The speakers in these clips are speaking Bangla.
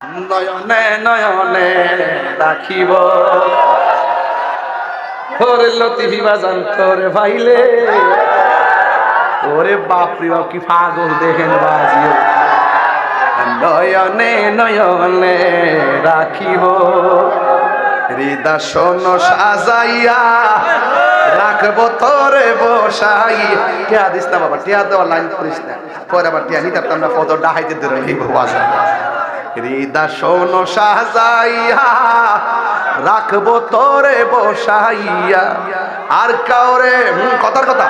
নয়নে নয়নে রাখিব ওরে লতিফি বাজান তোরে ভাইলে ওরে বাপরে বাপ কি পাগল দেখেন বাজিও নয়নে নয়নে রাখিব হৃদয় সাজাইয়া রাখবো তোরে বসাই টিয়া দিস না বাবা টিয়া দেওয়া লাইন করিস না পরে আবার টিয়া নিতে আমরা কত ডাহাইতে ধরে নিব বাজার হৃদয় সাজাইয়া রাখবো তোরে বসাইয়া আর কাউরে কথার কথা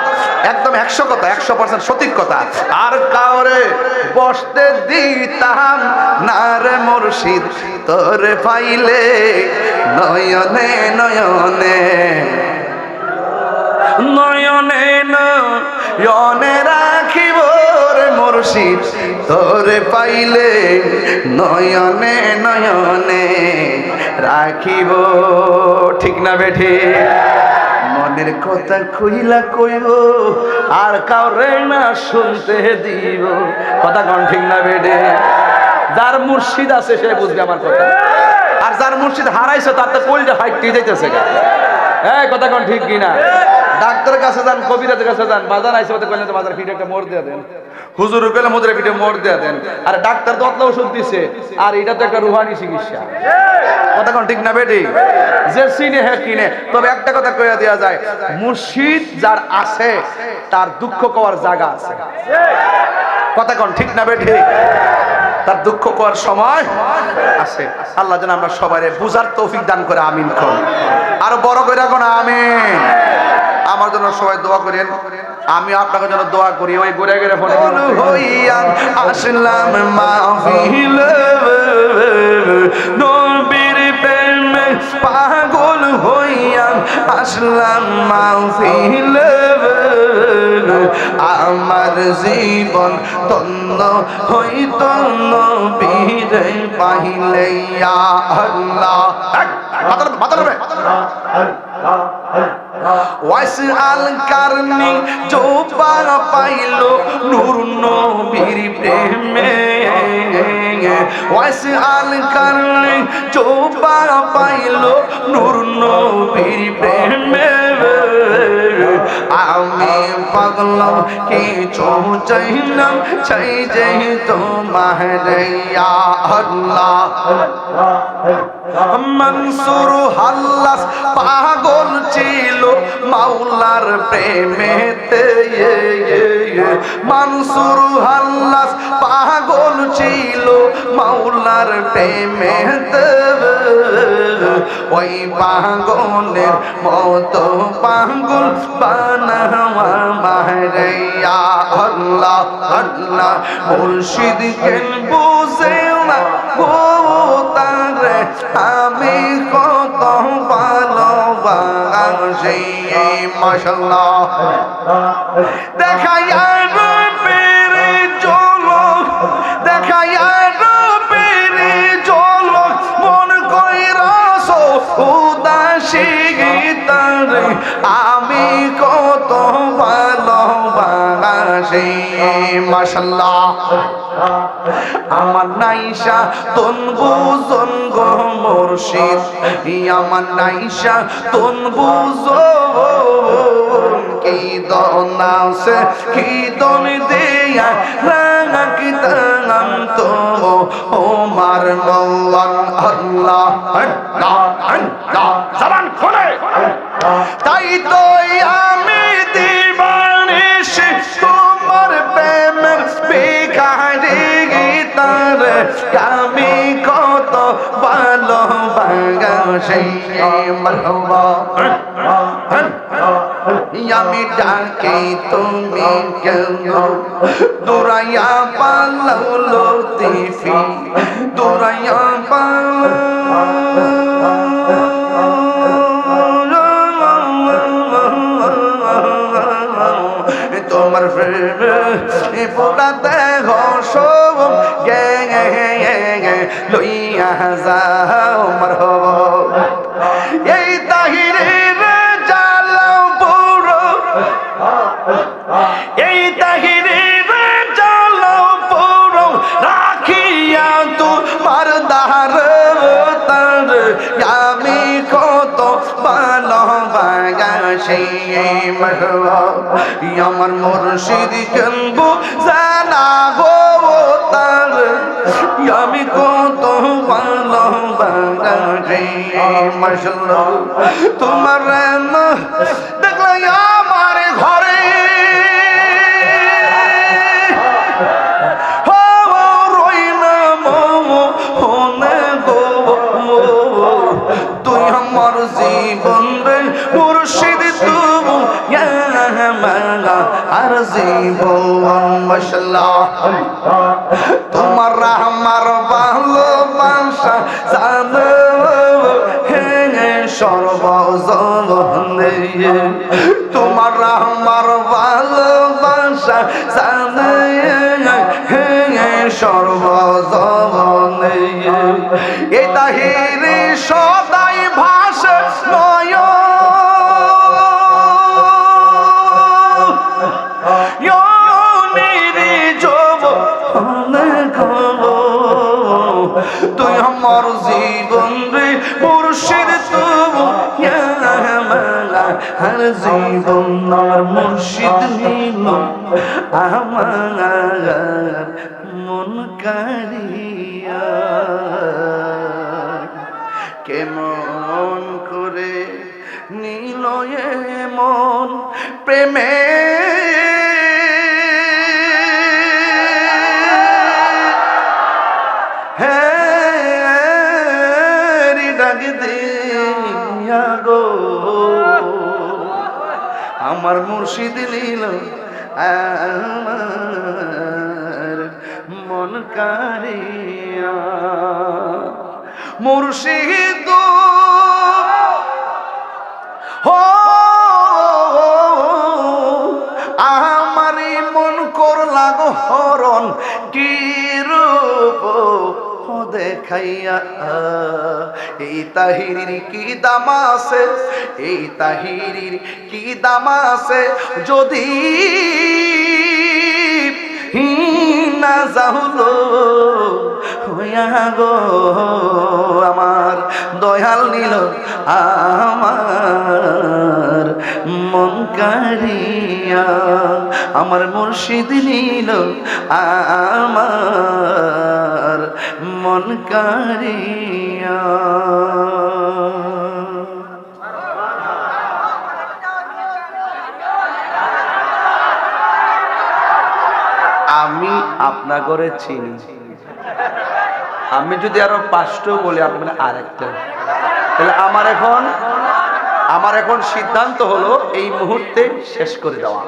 একদম 100 কথা 100% সঠিক কথা আর কাউরে বসতে দিতাম না রে মুর্শিদ তোরে পাইলে নয়নে নয়নে নয়নে নয়নে রাখিব রে মুর্শিদ তোরে পাইলে নয়নে নয়নে রাখিব ঠিক না বেঠে মনের কথা কইলা কইব আর কাউরে না শুনতে দিব কথা কোন ঠিক না বেঠে যার মুর্শিদ আছে সে বুঝবে আমার কথা আর যার মুর্শিদ হারাইছে তার তো কইলটা ফাইটতে যাইতেছে গা এই কথা কোন ঠিক কিনা ডাক্তারের কাছে যান কবিরাজের কাছে যান বাজার আইসে ওদের কইলেন বাজার ফিটে একটা মোড় দিয়ে দেন হুজুর কইলে মুদ্রা ফিটে মোড় দিয়ে দেন আর ডাক্তার তো অতলা ওষুধ দিছে আর এটা তো একটা রুহানি চিকিৎসা কথা কোন ঠিক না বেটি যে চিনে হে কিনে তবে একটা কথা কইয়া দেয়া যায় মুর্শিদ যার আছে তার দুঃখ কওয়ার জায়গা আছে কথা কোন ঠিক না বেটি তার দুঃখ করার সময় আছে আল্লাহ যেন আমরা সবাই বুঝার তৌফিক দান করে আমিন কোন আর বড় করে কোন আমিন আমার জন্য সবাই দোয়া করেন আমি আপনাকে জন্য দোয়া করি ওই ঘুরে ঘুরে ফোনে হইয়া আসলাম মাহফিল নবীর প্রেমে পাগল হইয়া আসলাম মাহফিল আমার জীবন তন্ন হইত নবীরে পাইলে ইয়া আল্লাহ ওয়াসআল কারনি জোবা পাইলো নূর নবীর প্রেমে ওয়াসআল কারনি জোবা পাইলো নূর নবীর প্রেমে আমি পাগল কিছু চাইলাম চাই যাই তোমার ইয়া আল্লাহ মনসুর হাল্লাস পাগল ছিল মাওলার প্রেমেতে মনসুর হাল্লাস পাগল ছিল মাওলার প্রেমেতে ওই পাগলের মতো পাগল বানাওয়া মাহরিয়া আল্লাহ আল্লাহ মুর্শিদ কেন বুঝে না তারে আমি কত ভালোবাসি মাশাআল্লাহ দেখাইয়া রূপের ঝলক দেখাইয়া রূপের ঝলক মন কইরাছো উদাসী তারে আমি কত ভালোবাসি মাশাআল্লাহ আমার নাইশা তন বুঝন গো মুর্শিদ আমার নাইশা তন বুঝন কি দনাসে কি দন দেয়া রাঙা কি তাম তো ওমার মওলান আল্লাহ আল্লাহ আল্লাহ জবান খোলে তাই তো আমি দিবানিশি তোমার প্রেমের ভিখারি আমি কত ভালোবাসি মারহাবা আমি ডাকি তুমি কেন দুরাইয়া পালো লতিফি দুরাইয়া পালো তোমার পোড়াতে হসব গে লইয়া যাও মারহাবা এই তাহিরের জালাও পুরো এই তাহিরের জালাও পুরো রাখিয়া তোমার দা সেই মশলা আমার মুর্শিদ কেনবো জানা গো তার আমি কত ভালোবাসি মশলা তোমার দেখলে আমার ঘরে তুই আমার জীবন রে মুর্শিদ তবু আর জীবন মশলা তোমার আমার ভালোবাসা জানো হে সর্বজনে তোমার আমার ভালোবাসা জানে হে সর্বজনে এ তাহিরি সদাই ভাষা নয় তুই আমার জীবন রে মুর্শিদ তবু হর জীবন আমার মুর্শিদ নিল আমার মন কারিয়া কেমন করে নিল মন প্রেমে আমার মুর্শিদ নীল আমার মন কারিয়া মুর্শিদ হো আমারই মন করলা গো হরণ কি রূপ দেখাইয়া এই তাহিরির কি দাম আছে এই তাহিরির কি দাম আছে যদি না যাহুলো হইয়া গো আমার দয়াল নিল আমার মন কারিয়া আমার মুর্শিদ নিল আমার মন কারিয়া আমি আপনার ঘরে চিনি আমি যদি আরো 5টা বলি আপনি বলেন আরেকটা তাহলে আমার এখন সিদ্ধান্ত হলো এই মুহূর্তে শেষ করে দেওয়া